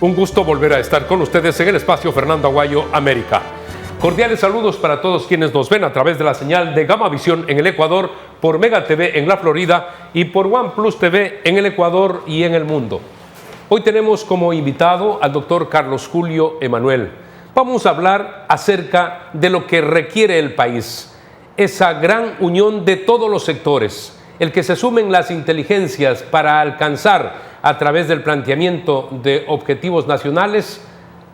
Un gusto volver a estar con ustedes en el espacio Fernando Aguayo América. Cordiales saludos para todos quienes nos ven a través de la señal de Gamavisión en el Ecuador, por Mega TV en la Florida y por OnePlus TV en el Ecuador y en el mundo. Hoy tenemos como invitado al doctor Carlos Julio Emanuel. Vamos a hablar acerca de lo que requiere el país, esa gran unión de todos los sectores, el que se sumen las inteligencias para alcanzar a través del planteamiento de objetivos nacionales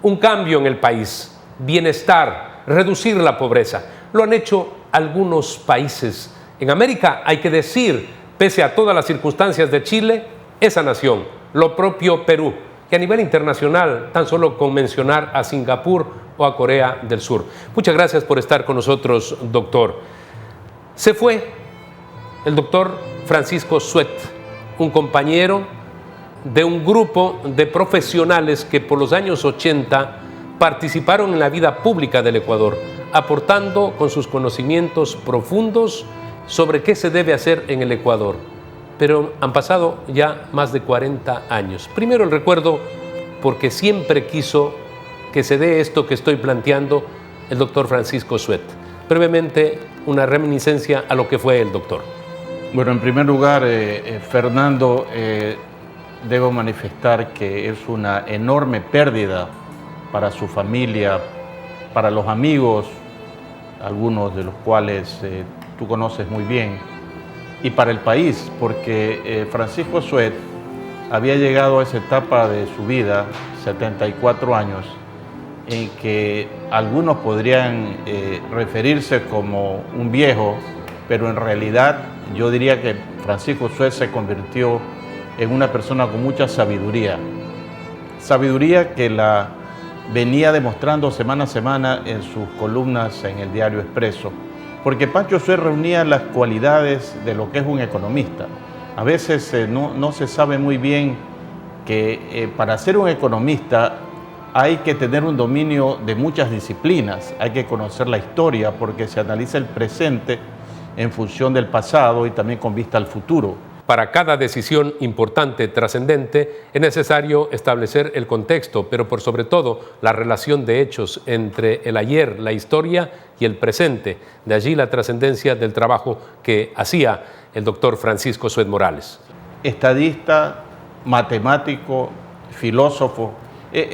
un cambio en el país, bienestar, reducir la pobreza. Lo han hecho algunos países. En América, hay que decir, pese a todas las circunstancias de Chile, esa nación, lo propio Perú, y a nivel internacional, tan solo con mencionar a Singapur o a Corea del Sur. Muchas gracias por estar con nosotros, doctor. Se fue el doctor Francisco Suet, un compañero de un grupo de profesionales que por los años 80 participaron en la vida pública del Ecuador, aportando con sus conocimientos profundos sobre qué se debe hacer en el Ecuador. Pero han pasado ya más de 40 años. Primero el recuerdo, porque siempre quiso que se dé esto que estoy planteando, el doctor Francisco Suet. Brevemente, una reminiscencia a lo que fue el doctor. Bueno, en primer lugar, Fernando, debo manifestar que es una enorme pérdida para su familia, para los amigos, algunos de los cuales tú conoces muy bien, y para el país, porque Francisco Suet había llegado a esa etapa de su vida, 74 años, en que algunos podrían referirse como un viejo, pero en realidad yo diría que Francisco Suet se convirtió en una persona con mucha sabiduría. Sabiduría que la venía demostrando semana a semana en sus columnas en el diario Expreso, porque Pancho Suet reunía las cualidades de lo que es un economista. A veces no se sabe muy bien que para ser un economista hay que tener un dominio de muchas disciplinas, hay que conocer la historia porque se analiza el presente en función del pasado y también con vista al futuro. Para cada decisión importante, trascendente, es necesario establecer el contexto, pero por sobre todo la relación de hechos entre el ayer, la historia y el presente. De allí la trascendencia del trabajo que hacía el doctor Francisco Suet Morales. Estadista, matemático, filósofo,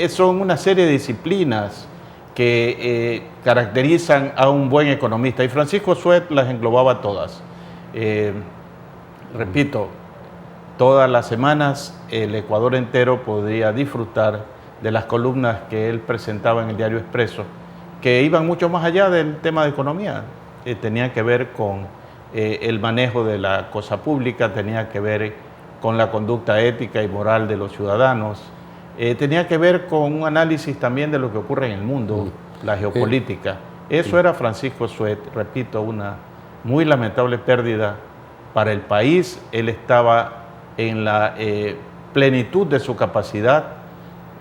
son una serie de disciplinas que caracterizan a un buen economista, y Francisco Suet las englobaba todas. Repito, todas las semanas el Ecuador entero podría disfrutar de las columnas que él presentaba en el diario Expreso, que iban mucho más allá del tema de economía. Tenían que ver con el manejo de la cosa pública, tenía que ver con la conducta ética y moral de los ciudadanos, tenía que ver con un análisis también de lo que ocurre en el mundo, la geopolítica. Eso era Francisco Suet, repito, una muy lamentable pérdida para el país. Él estaba en la plenitud de su capacidad.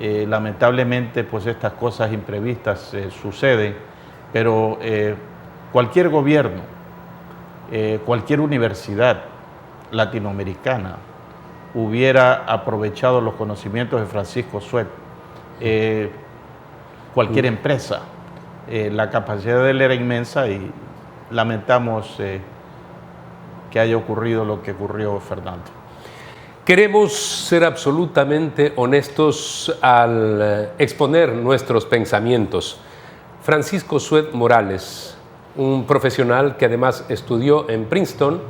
Lamentablemente, pues estas cosas imprevistas suceden, pero cualquier gobierno, cualquier universidad latinoamericana hubiera aprovechado los conocimientos de Francisco Suet, cualquier empresa. La capacidad de él era inmensa y lamentamos que haya ocurrido lo que ocurrió, Fernando. Queremos ser absolutamente honestos al exponer nuestros pensamientos. Francisco Suet Morales, un profesional que además estudió en Princeton,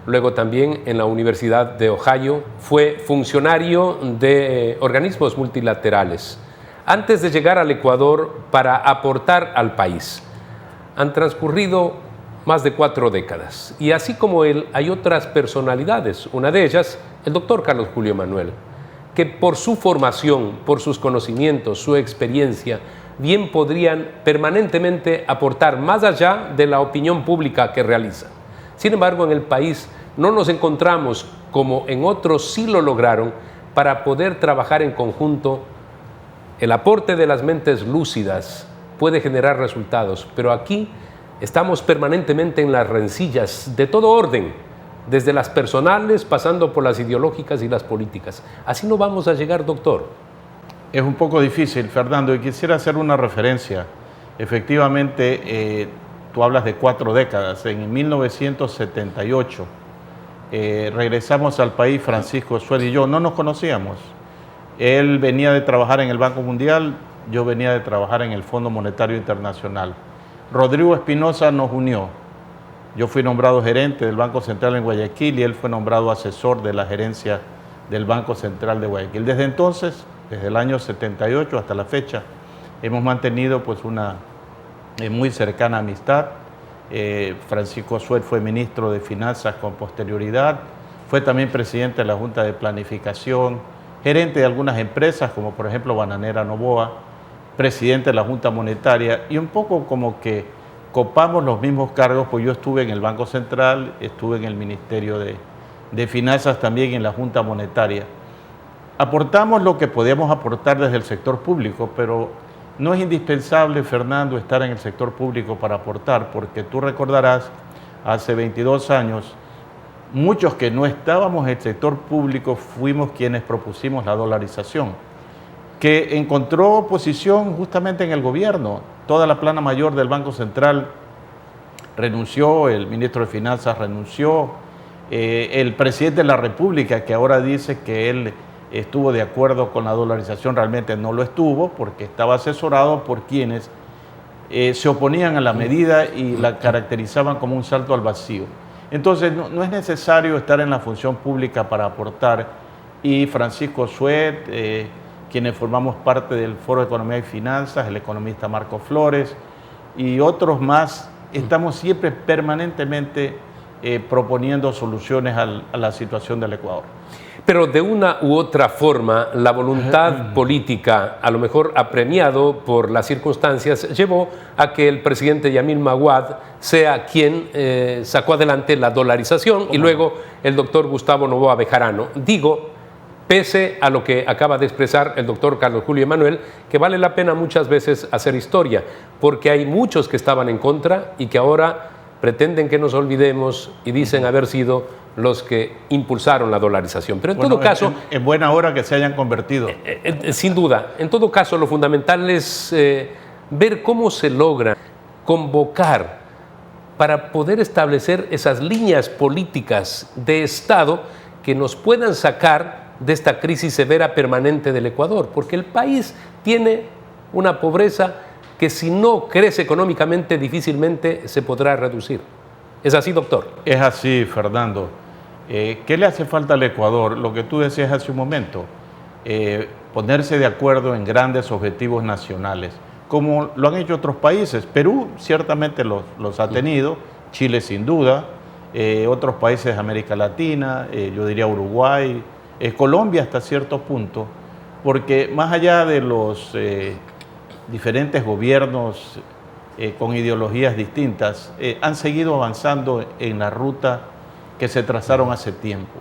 luego también en la Universidad de Ohio, fue funcionario de organismos multilaterales antes de llegar al Ecuador para aportar al país. Han transcurrido más de 4 décadas. Y así como él, hay otras personalidades, una de ellas, el doctor Carlos Julio Emanuel, que por su formación, por sus conocimientos, su experiencia, bien podrían permanentemente aportar más allá de la opinión pública que realizan. Sin embargo, en el país no nos encontramos, como en otros sí lo lograron, para poder trabajar en conjunto. El aporte de las mentes lúcidas puede generar resultados, pero aquí estamos permanentemente en las rencillas de todo orden, desde las personales, pasando por las ideológicas y las políticas. Así no vamos a llegar, doctor. Es un poco difícil, Fernando, y quisiera hacer una referencia. Efectivamente, tú hablas de 4 décadas. En 1978 regresamos al país, Francisco Sued y yo, no nos conocíamos. Él venía de trabajar en el Banco Mundial, yo venía de trabajar en el Fondo Monetario Internacional. Rodrigo Espinosa nos unió. Yo fui nombrado gerente del Banco Central en Guayaquil y él fue nombrado asesor de la gerencia del Banco Central de Guayaquil. Desde entonces, desde el año 78 hasta la fecha, hemos mantenido pues una muy cercana amistad. Francisco Sued fue ministro de Finanzas con posterioridad, fue también presidente de la Junta de Planificación, gerente de algunas empresas como por ejemplo Bananera Novoa, presidente de la Junta Monetaria y un poco como que copamos los mismos cargos, pues yo estuve en el Banco Central, estuve en el Ministerio de Finanzas también en la Junta Monetaria. Aportamos lo que podíamos aportar desde el sector público, pero no es indispensable, Fernando, estar en el sector público para aportar, porque tú recordarás, hace 22 años, muchos que no estábamos en el sector público fuimos quienes propusimos la dolarización, que encontró oposición justamente en el gobierno. Toda la plana mayor del Banco Central renunció, el ministro de Finanzas renunció, el presidente de la República, que ahora dice que él estuvo de acuerdo con la dolarización, realmente no lo estuvo porque estaba asesorado por quienes se oponían a la medida y la caracterizaban como un salto al vacío. Entonces no es necesario estar en la función pública para aportar y Francisco Sued, quienes formamos parte del Foro de Economía y Finanzas, el economista Marco Flores y otros más, estamos siempre permanentemente proponiendo soluciones a la situación del Ecuador. Pero de una u otra forma, la voluntad política, a lo mejor apremiado por las circunstancias, llevó a que el presidente Yamil Maguad sea quien sacó adelante la dolarización y luego el doctor Gustavo Noboa Bejarano. Digo, pese a lo que acaba de expresar el doctor Carlos Julio Emanuel, que vale la pena muchas veces hacer historia, porque hay muchos que estaban en contra y que ahora pretenden que nos olvidemos y dicen haber sido los que impulsaron la dolarización. Pero en todo caso... En buena hora que se hayan convertido. Sin duda. En todo caso, lo fundamental es ver cómo se logra convocar para poder establecer esas líneas políticas de Estado que nos puedan sacar de esta crisis severa permanente del Ecuador, porque el país tiene una pobreza que si no crece económicamente difícilmente se podrá reducir. ¿Es así, doctor? Es así, Fernando. ¿Qué le hace falta al Ecuador? Lo que tú decías hace un momento, ponerse de acuerdo en grandes objetivos nacionales, como lo han hecho otros países. Perú ciertamente los ha tenido, Chile sin duda, otros países de América Latina, yo diría Uruguay, Colombia hasta cierto punto, porque más allá de los diferentes gobiernos con ideologías distintas, han seguido avanzando en la ruta que se trazaron hace tiempo.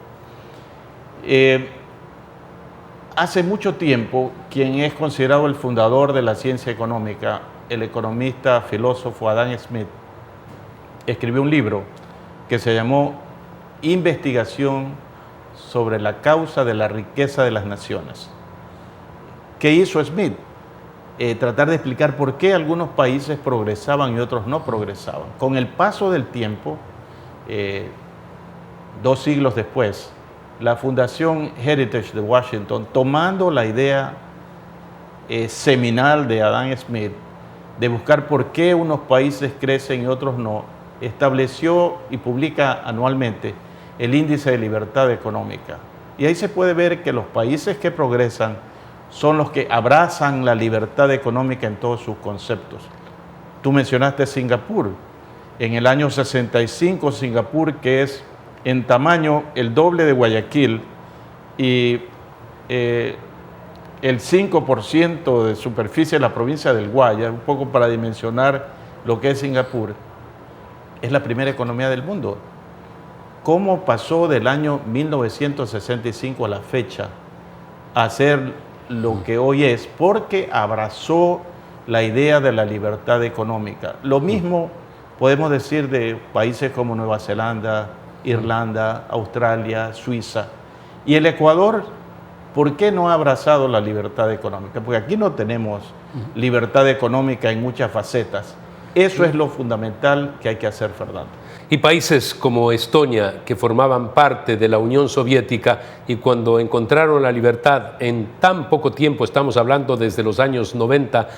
Hace mucho tiempo, quien es considerado el fundador de la ciencia económica, el economista, filósofo Adam Smith, escribió un libro que se llamó Investigación sobre la causa de la riqueza de las naciones. ¿Qué hizo Smith? Tratar de explicar por qué algunos países progresaban y otros no progresaban. Con el paso del tiempo, 2 siglos después, la Fundación Heritage de Washington, tomando la idea seminal de Adam Smith de buscar por qué unos países crecen y otros no, estableció y publica anualmente el Índice de Libertad Económica. Y ahí se puede ver que los países que progresan son los que abrazan la libertad económica en todos sus conceptos. Tú mencionaste Singapur. En el año 65, Singapur, que es en tamaño el doble de Guayaquil y el 5% de superficie de la provincia del Guaya, un poco para dimensionar lo que es Singapur, es la primera economía del mundo. ¿Cómo pasó del año 1965 a la fecha a ser lo que hoy es? Porque abrazó la idea de la libertad económica. Lo mismo podemos decir de países como Nueva Zelanda, Irlanda, Australia, Suiza. Y el Ecuador ¿por qué no ha abrazado la libertad económica? Porque aquí no tenemos libertad económica en muchas facetas. Eso es lo fundamental que hay que hacer, Fernando. Y países como Estonia, que formaban parte de la Unión Soviética y cuando encontraron la libertad en tan poco tiempo, estamos hablando desde los años 90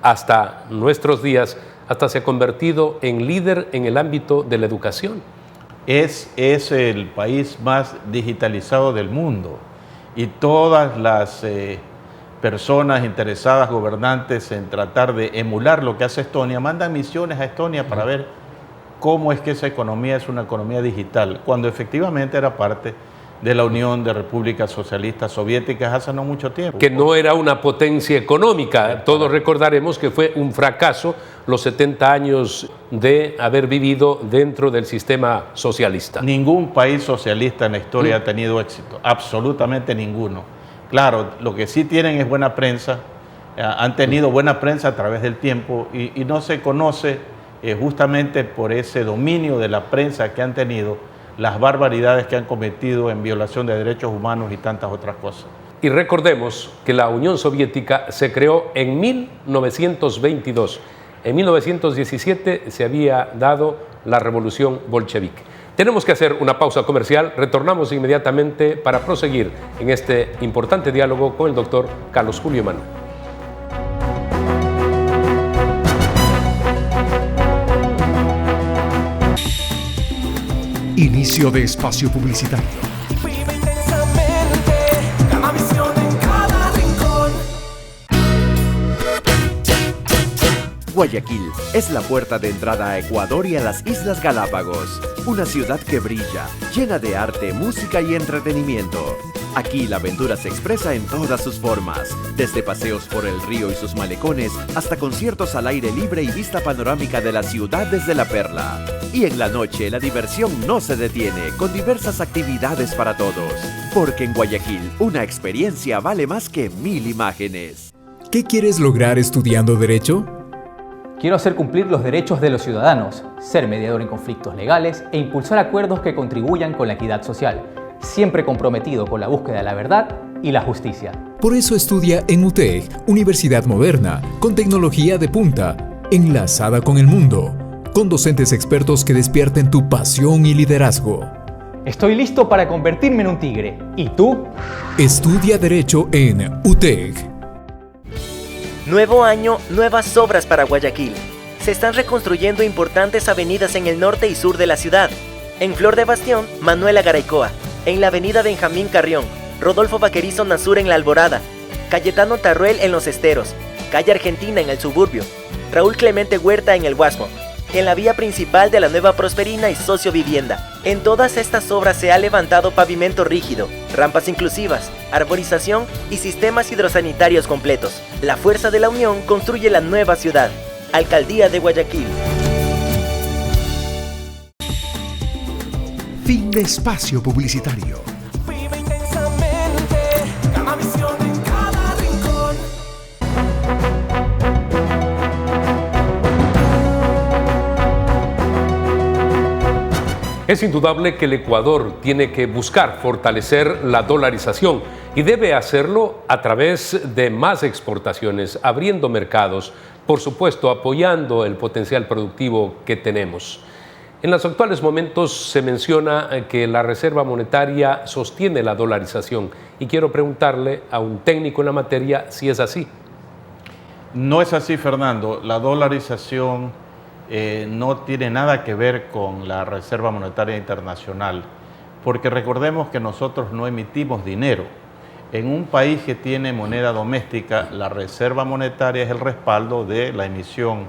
hasta nuestros días, hasta se ha convertido en líder en el ámbito de la educación. Es el país más digitalizado del mundo y todas las personas interesadas, gobernantes en tratar de emular lo que hace Estonia, mandan misiones a Estonia para ver cómo es que esa economía es una economía digital, cuando efectivamente era parte de la Unión de Repúblicas Socialistas Soviéticas hace no mucho tiempo. Que no era una potencia económica. Todos recordaremos que fue un fracaso los 70 años de haber vivido dentro del sistema socialista. Ningún país socialista en la historia ha tenido éxito, absolutamente ninguno. Claro, lo que sí tienen es buena prensa, han tenido buena prensa a través del tiempo y no se conoce justamente por ese dominio de la prensa que han tenido, las barbaridades que han cometido en violación de derechos humanos y tantas otras cosas. Y recordemos que la Unión Soviética se creó en 1922. En 1917 se había dado la revolución bolchevique. Tenemos que hacer una pausa comercial, retornamos inmediatamente para proseguir en este importante diálogo con el doctor Carlos Julio Emana. Inicio de espacio publicitario. Guayaquil es la puerta de entrada a Ecuador y a las Islas Galápagos. Una ciudad que brilla, llena de arte, música y entretenimiento. Aquí la aventura se expresa en todas sus formas, desde paseos por el río y sus malecones hasta conciertos al aire libre y vista panorámica de la ciudad desde La Perla. Y en la noche la diversión no se detiene, con diversas actividades para todos. Porque en Guayaquil una experiencia vale más que 1000 imágenes. ¿Qué quieres lograr estudiando Derecho? Quiero hacer cumplir los derechos de los ciudadanos, ser mediador en conflictos legales e impulsar acuerdos que contribuyan con la equidad social, siempre comprometido con la búsqueda de la verdad y la justicia. Por eso estudia en UTEG, Universidad Moderna, con tecnología de punta, enlazada con el mundo, con docentes expertos que despierten tu pasión y liderazgo. Estoy listo para convertirme en un tigre. ¿Y tú? Estudia Derecho en UTEG. Nuevo año, nuevas obras para Guayaquil. Se están reconstruyendo importantes avenidas en el norte y sur de la ciudad. En Flor de Bastión, Manuela Garaycoa. En la avenida Benjamín Carrión, Rodolfo Vaquerizo Nazur en La Alborada, Cayetano Tarruel en Los Esteros, Calle Argentina en el suburbio, Raúl Clemente Huerta en el Guasmo, en la vía principal de la Nueva Prosperina y Socio Vivienda. En todas estas obras se ha levantado pavimento rígido, rampas inclusivas, arborización y sistemas hidrosanitarios completos. La fuerza de la unión construye la nueva ciudad. Alcaldía de Guayaquil. Fin de espacio publicitario. Vive intensamente, Gamavisión en cada rincón. Es indudable que el Ecuador tiene que buscar fortalecer la dolarización y debe hacerlo a través de más exportaciones, abriendo mercados, por supuesto apoyando el potencial productivo que tenemos. En los actuales momentos se menciona que la Reserva Monetaria sostiene la dolarización y quiero preguntarle a un técnico en la materia si es así. No es así, Fernando. La dolarización no tiene nada que ver con la Reserva Monetaria Internacional, porque recordemos que nosotros no emitimos dinero. En un país que tiene moneda doméstica, la Reserva Monetaria es el respaldo de la emisión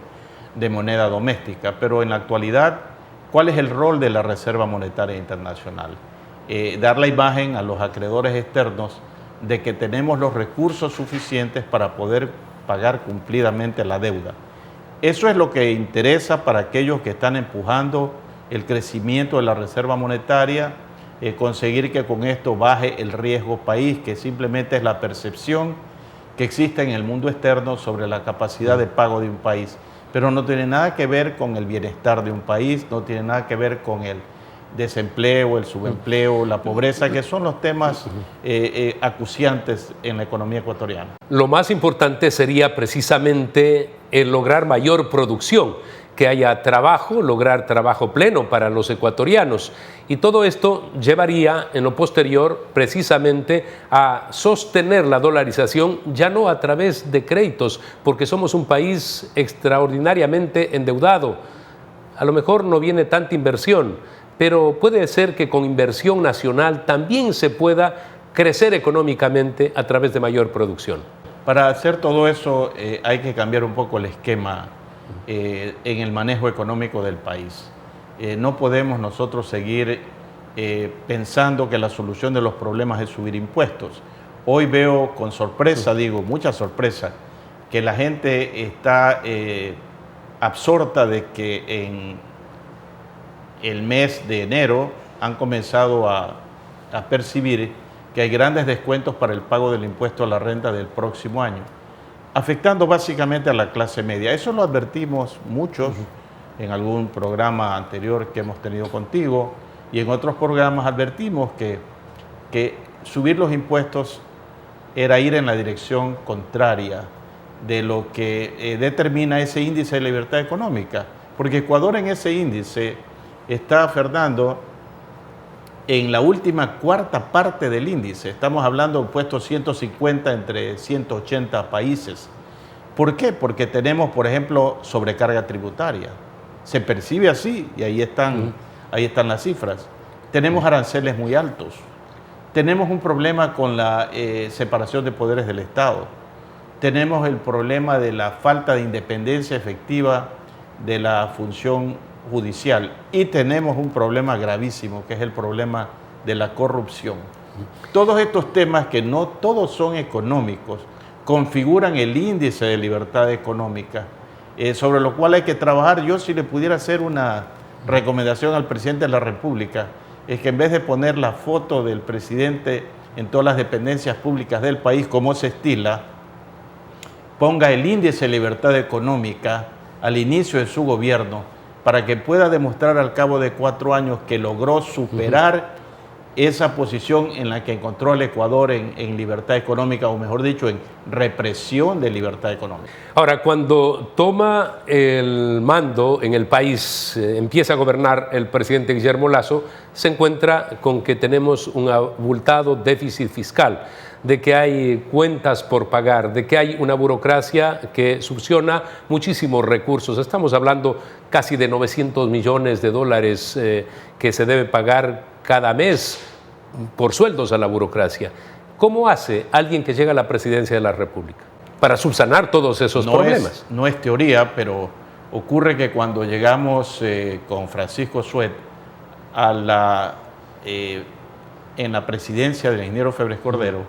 de moneda doméstica, pero en la actualidad, ¿cuál es el rol de la Reserva Monetaria Internacional? Dar la imagen a los acreedores externos de que tenemos los recursos suficientes para poder pagar cumplidamente la deuda. Eso es lo que interesa para aquellos que están empujando el crecimiento de la Reserva Monetaria, conseguir que con esto baje el riesgo país, que simplemente es la percepción que existe en el mundo externo sobre la capacidad de pago de un país. Pero no tiene nada que ver con el bienestar de un país, no tiene nada que ver con el desempleo, el subempleo, la pobreza, que son los temas acuciantes en la economía ecuatoriana. Lo más importante sería precisamente el lograr mayor producción, que haya trabajo, lograr trabajo pleno para los ecuatorianos. Y todo esto llevaría en lo posterior precisamente a sostener la dolarización, ya no a través de créditos, porque somos un país extraordinariamente endeudado. A lo mejor no viene tanta inversión, pero puede ser que con inversión nacional también se pueda crecer económicamente a través de mayor producción. Para hacer todo eso hay que cambiar un poco el esquema en el manejo económico del país. No podemos nosotros seguir pensando que la solución de los problemas es subir impuestos. Hoy veo con sorpresa, mucha sorpresa, que la gente está absorta de que en el mes de enero han comenzado a percibir que hay grandes descuentos para el pago del impuesto a la renta del próximo año, afectando básicamente a la clase media. Eso lo advertimos muchos en algún programa anterior que hemos tenido contigo, y en otros programas advertimos que subir los impuestos era ir en la dirección contraria de lo que determina ese índice de libertad económica, porque Ecuador en ese índice está, Fernando, en la última cuarta parte del índice. Estamos hablando de puestos 150 entre 180 países. ¿Por qué? Porque tenemos, por ejemplo, sobrecarga tributaria. Se percibe así y ahí están las cifras. Tenemos aranceles muy altos. Tenemos un problema con la separación de poderes del Estado. Tenemos el problema de la falta de independencia efectiva de la función judicial, y tenemos un problema gravísimo, que es el problema de la corrupción. Todos estos temas, que no todos son económicos, configuran el índice de libertad económica, sobre lo cual hay que trabajar. Yo, si le pudiera hacer una recomendación al presidente de la República, es que en vez de poner la foto del presidente en todas las dependencias públicas del país, como se estila, ponga el índice de libertad económica al inicio de su gobierno, para que pueda demostrar al cabo de 4 años que logró superar esa posición en la que encontró el Ecuador en libertad económica, o mejor dicho, en represión de libertad económica. Ahora, cuando toma el mando en el país, empieza a gobernar el presidente Guillermo Lasso, se encuentra con que tenemos un abultado déficit fiscal, de que hay cuentas por pagar, de que hay una burocracia que succiona muchísimos recursos. Estamos hablando casi de 900 millones de dólares que se debe pagar cada mes por sueldos a la burocracia. ¿Cómo hace alguien que llega a la presidencia de la República para subsanar todos esos problemas? No es teoría, pero ocurre que cuando llegamos con Francisco Suet en la presidencia del ingeniero Febres Cordero,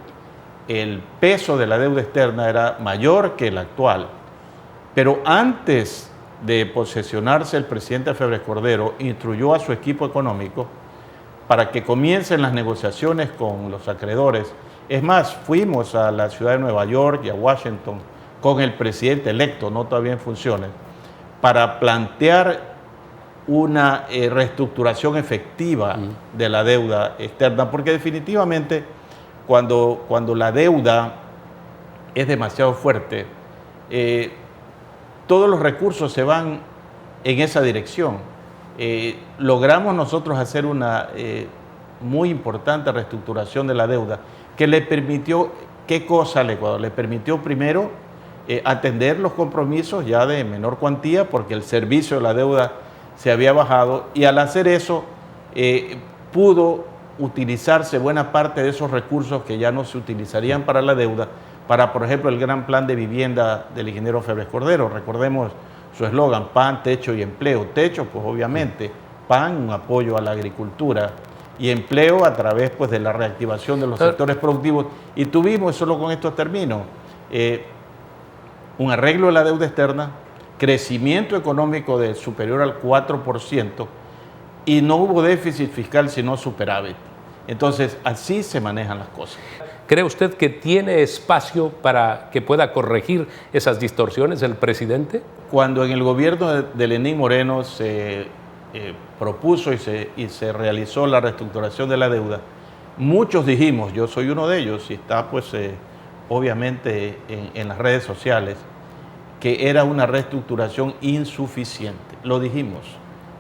el peso de la deuda externa era mayor que el actual. Pero antes de posesionarse el presidente Febres Cordero, instruyó a su equipo económico para que comiencen las negociaciones con los acreedores. Es más, fuimos a la ciudad de Nueva York y a Washington con el presidente electo, no todavía en funciones, para plantear una reestructuración efectiva de la deuda externa, porque definitivamente cuando la deuda es demasiado fuerte, todos los recursos se van en esa dirección. Logramos nosotros hacer una muy importante reestructuración de la deuda, que le permitió, ¿qué cosa al Ecuador? Le permitió primero atender los compromisos ya de menor cuantía, porque el servicio de la deuda se había bajado, y al hacer eso pudo utilizarse buena parte de esos recursos que ya no se utilizarían para la deuda, para, por ejemplo, el gran plan de vivienda del ingeniero Febres Cordero. Recordemos su eslogan: pan, techo y empleo. Techo, pues obviamente, pan, un apoyo a la agricultura, y empleo a través, pues, de la reactivación de los sectores productivos. Y tuvimos, solo con esto termino, un arreglo de la deuda externa, crecimiento económico de superior al 4%, y no hubo déficit fiscal sino superávit. Entonces, así se manejan las cosas. ¿Cree usted que tiene espacio para que pueda corregir esas distorsiones el presidente? Cuando en el gobierno de Lenín Moreno se propuso y se realizó la reestructuración de la deuda, muchos dijimos, yo soy uno de ellos, y está pues obviamente en las redes sociales, que era una reestructuración insuficiente. Lo dijimos.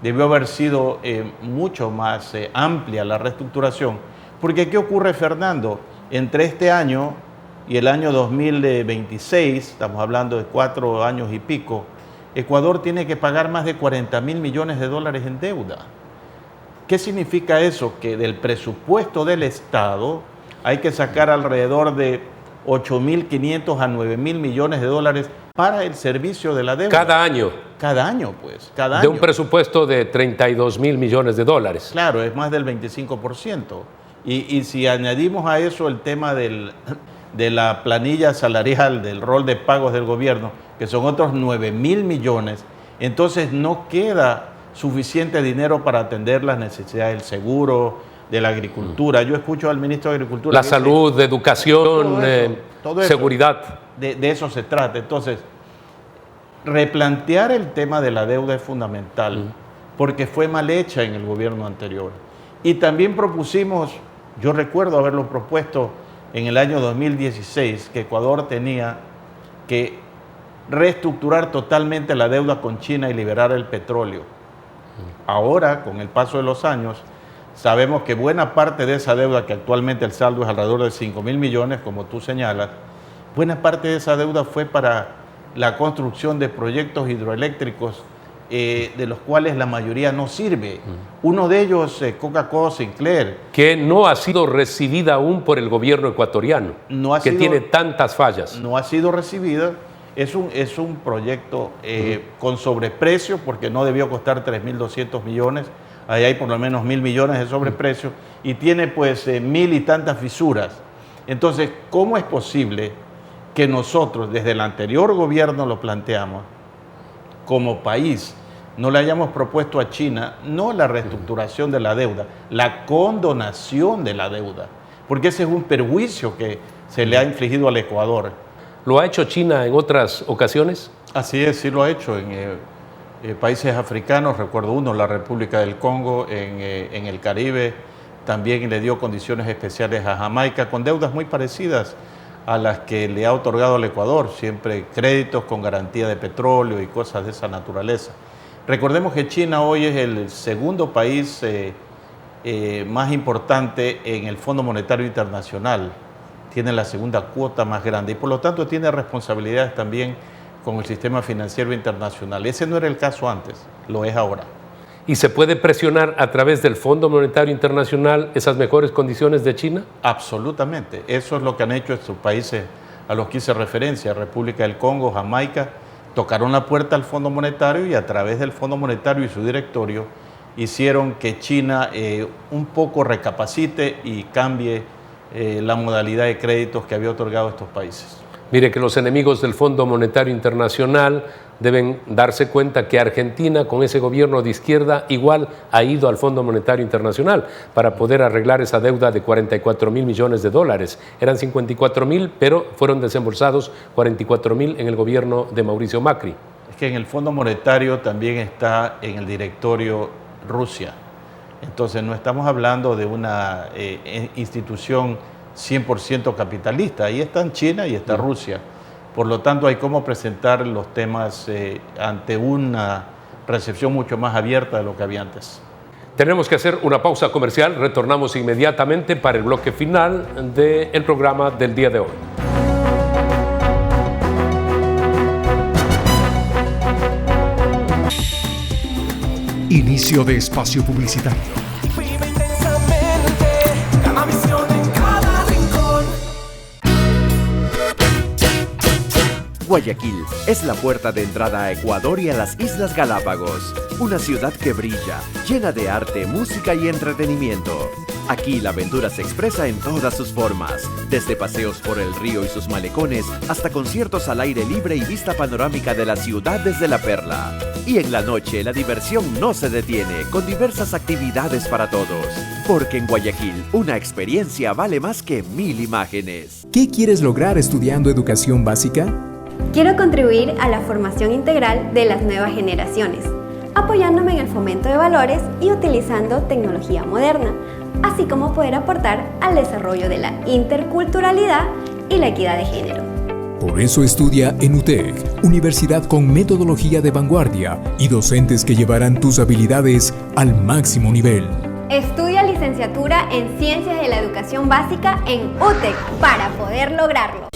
Debió haber sido mucho más amplia la reestructuración. Porque ¿qué ocurre, Fernando? Entre este año y el año 2026, estamos hablando de 4 años y pico, Ecuador tiene que pagar más de 40.000 millones de dólares en deuda. ¿Qué significa eso? Que del presupuesto del Estado hay que sacar alrededor de 8.500 a 9.000 millones de dólares para el servicio de la deuda. Cada año. Cada año, pues. Cada De año. un presupuesto de 32.000 millones de dólares. Claro, es más del 25%. Y si añadimos a eso el tema de la planilla salarial, del rol de pagos del gobierno, que son otros 9.000 millones, entonces no queda suficiente dinero para atender las necesidades del seguro, de la agricultura. Yo escucho al ministro de Agricultura. La salud, de educación, todo eso. seguridad. De eso se trata. Entonces, replantear el tema de la deuda es fundamental, porque fue mal hecha en el gobierno anterior. Y también propusimos, yo recuerdo haberlo propuesto en el año 2016, que Ecuador tenía que reestructurar totalmente la deuda con China y liberar el petróleo. Ahora, con el paso de los años, sabemos que buena parte de esa deuda, que actualmente el saldo es alrededor de 5.000 millones, como tú señalas, buena parte de esa deuda fue para la construcción de proyectos hidroeléctricos, de los cuales la mayoría no sirve. Uno de ellos, Coca-Cola Sinclair. Que no ha sido recibida aún por el gobierno ecuatoriano, que tiene tantas fallas. No ha sido recibida. Es un proyecto con sobreprecio, porque no debió costar 3.200 millones. Ahí hay por lo menos 1.000 millones de sobreprecio. Y tiene pues 1.000 y tantas fisuras. Entonces, ¿cómo es posible que nosotros, desde el anterior gobierno lo planteamos, como país, no le hayamos propuesto a China no la reestructuración de la deuda, la condonación de la deuda? Porque ese es un perjuicio que se le ha infligido al Ecuador. ¿Lo ha hecho China en otras ocasiones? Así es, sí lo ha hecho en países africanos, recuerdo uno, la República del Congo, en el Caribe, también le dio condiciones especiales a Jamaica, con deudas muy parecidas a las que le ha otorgado al Ecuador, siempre créditos con garantía de petróleo y cosas de esa naturaleza. Recordemos que China hoy es el segundo país más importante en el Fondo Monetario Internacional, tiene la segunda cuota más grande y por lo tanto tiene responsabilidades también con el sistema financiero internacional. Ese no era el caso antes, lo es ahora. ¿Y se puede presionar a través del Fondo Monetario Internacional esas mejores condiciones de China? Absolutamente. Eso es lo que han hecho estos países a los que hice referencia, República del Congo, Jamaica, tocaron la puerta al Fondo Monetario y a través del Fondo Monetario y su directorio hicieron que China un poco recapacite y cambie la modalidad de créditos que había otorgado a estos países. Mire que los enemigos del Fondo Monetario Internacional deben darse cuenta que Argentina, con ese gobierno de izquierda, igual ha ido al Fondo Monetario Internacional para poder arreglar esa deuda de 44.000 millones de dólares. Eran 54.000, pero fueron desembolsados 44.000 en el gobierno de Mauricio Macri. Es que en el Fondo Monetario también está en el directorio Rusia. Entonces no estamos hablando de una institución 100% capitalista. Ahí están China y está Rusia. Por lo tanto, hay cómo presentar los temas ante una recepción mucho más abierta de lo que había antes. Tenemos que hacer una pausa comercial. Retornamos inmediatamente para el bloque final del programa del día de hoy. Inicio de espacio publicitario. Vive intensamente, Gamavisión en cada rincón. Guayaquil es la puerta de entrada a Ecuador y a las Islas Galápagos, una ciudad que brilla, llena de arte, música y entretenimiento. Aquí la aventura se expresa en todas sus formas, desde paseos por el río y sus malecones hasta conciertos al aire libre y vista panorámica de la ciudad desde La Perla. Y en la noche la diversión no se detiene, con diversas actividades para todos. Porque en Guayaquil una experiencia vale más que 1000 imágenes. ¿Qué quieres lograr estudiando educación básica? Quiero contribuir a la formación integral de las nuevas generaciones. apoyándome en el fomento de valores y utilizando tecnología moderna, así como poder aportar al desarrollo de la interculturalidad y la equidad de género. Por eso estudia en UTEC, universidad con metodología de vanguardia y docentes que llevarán tus habilidades al máximo nivel. Estudia licenciatura en Ciencias de la Educación Básica en UTEC para poder lograrlo.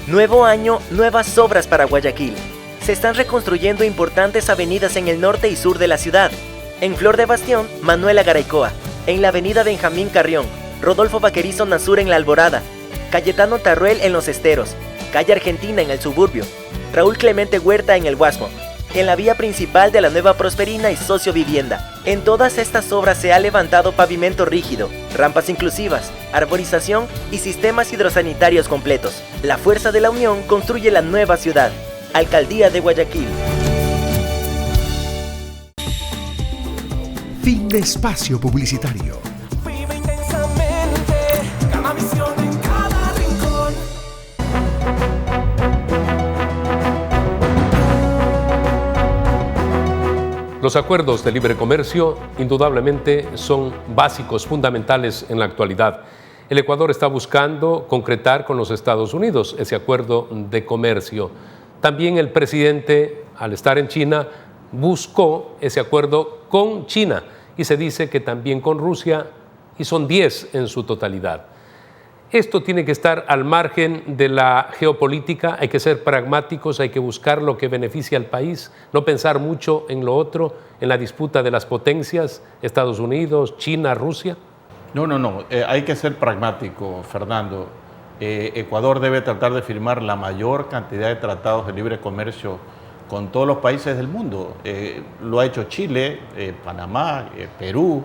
Nuevo año, nuevas obras para Guayaquil. Se están reconstruyendo importantes avenidas en el norte y sur de la ciudad. En Flor de Bastión, Manuela Garaycoa. En la avenida Benjamín Carrión, Rodolfo Vaquerizo Nasur en La Alborada, Cayetano Tarruel en Los Esteros, Calle Argentina en el suburbio, Raúl Clemente Huerta en el Guasmo, en la vía principal de la Nueva Prosperina y Socio Vivienda. En todas estas obras se ha levantado pavimento rígido, rampas inclusivas, arborización y sistemas hidrosanitarios completos. La fuerza de la unión construye la nueva ciudad. Alcaldía de Guayaquil. Fin de espacio publicitario. Vive intensamente, Gamavisión en cada rincón. Los acuerdos de libre comercio indudablemente son básicos, fundamentales en la actualidad. El Ecuador está buscando concretar con los Estados Unidos ese acuerdo de comercio. También el presidente, al estar en China, buscó ese acuerdo con China y se dice que también con Rusia, y son 10 en su totalidad. Esto tiene que estar al margen de la geopolítica, hay que ser pragmáticos, hay que buscar lo que beneficia al país, no pensar mucho en lo otro, en la disputa de las potencias, Estados Unidos, China, Rusia. No, hay que ser pragmático, Fernando. Ecuador debe tratar de firmar la mayor cantidad de tratados de libre comercio con todos los países del mundo. Lo ha hecho Chile, Panamá, Perú.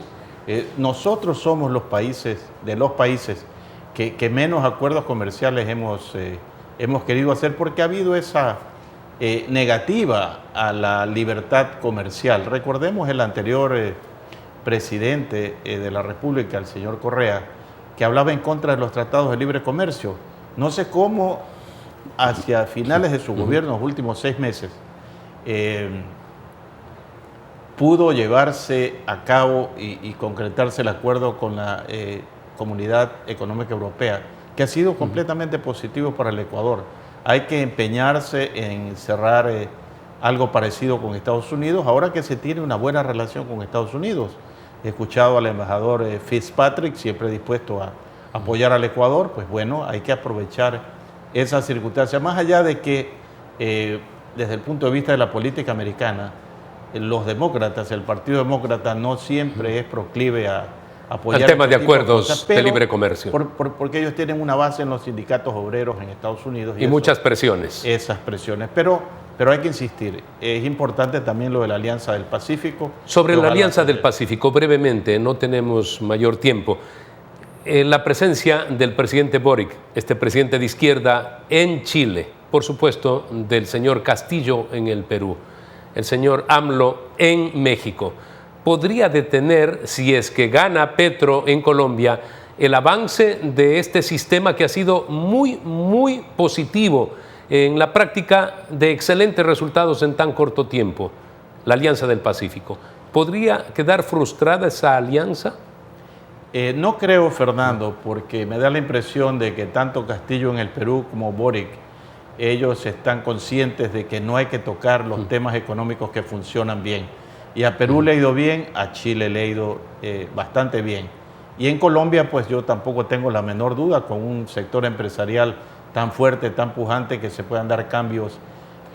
Nosotros somos los países que menos acuerdos comerciales hemos querido hacer porque ha habido esa negativa a la libertad comercial. Recordemos el anterior presidente de la República, el señor Correa, que hablaba en contra de los tratados de libre comercio. No sé cómo hacia finales de su gobierno, los últimos 6 meses, pudo llevarse a cabo y concretarse el acuerdo con la Comunidad Económica Europea, que ha sido completamente positivo para el Ecuador. Hay que empeñarse en cerrar algo parecido con Estados Unidos, ahora que se tiene una buena relación con Estados Unidos. He escuchado al embajador Fitzpatrick, siempre dispuesto a apoyar al Ecuador. Pues bueno, hay que aprovechar esa circunstancia, más allá de que desde el punto de vista de la política americana, los demócratas, el Partido Demócrata no siempre es proclive a apoyar el tema de acuerdos cosas, de libre comercio. Porque ellos tienen una base en los sindicatos obreros en Estados Unidos. Y muchas presiones. Esas presiones. Pero hay que insistir, es importante también lo de la Alianza del Pacífico. Sobre la Alianza del Pacífico, brevemente, no tenemos mayor tiempo. La presencia del presidente Boric, este presidente de izquierda en Chile, por supuesto, del señor Castillo en el Perú, el señor AMLO en México, podría detener, si es que gana Petro en Colombia, el avance de este sistema que ha sido muy, muy positivo en la práctica de excelentes resultados en tan corto tiempo, la Alianza del Pacífico. ¿Podría quedar frustrada esa alianza? No creo, Fernando, porque me da la impresión de que tanto Castillo en el Perú como Boric, ellos están conscientes de que no hay que tocar los temas económicos que funcionan bien. Y a Perú le ha ido bien, a Chile le ha ido bastante bien. Y en Colombia, pues yo tampoco tengo la menor duda, con un sector empresarial tan fuerte, tan pujante, que se puedan dar cambios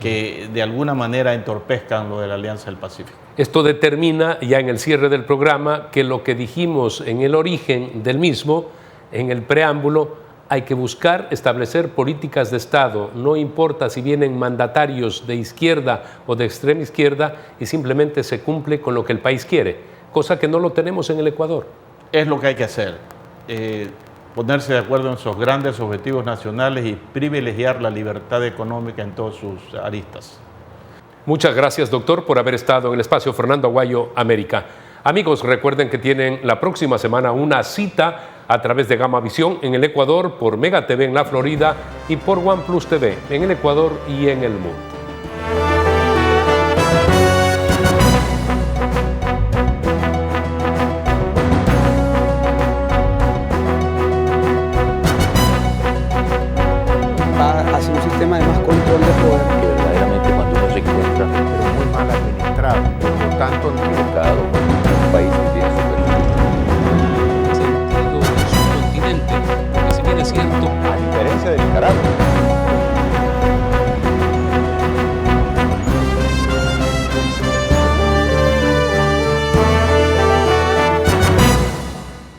que de alguna manera entorpezcan lo de la Alianza del Pacífico. Esto determina, ya en el cierre del programa, que lo que dijimos en el origen del mismo, en el preámbulo, hay que buscar establecer políticas de Estado, no importa si vienen mandatarios de izquierda o de extrema izquierda, y simplemente se cumple con lo que el país quiere, cosa que no lo tenemos en el Ecuador. Es lo que hay que hacer, ponerse de acuerdo en esos grandes objetivos nacionales y privilegiar la libertad económica en todas sus aristas. Muchas gracias, doctor, por haber estado en el espacio Fernando Aguayo América. Amigos, recuerden que tienen la próxima semana una cita a través de Gamavisión en el Ecuador, por Mega TV en la Florida y por OnePlus TV en el Ecuador y en el mundo.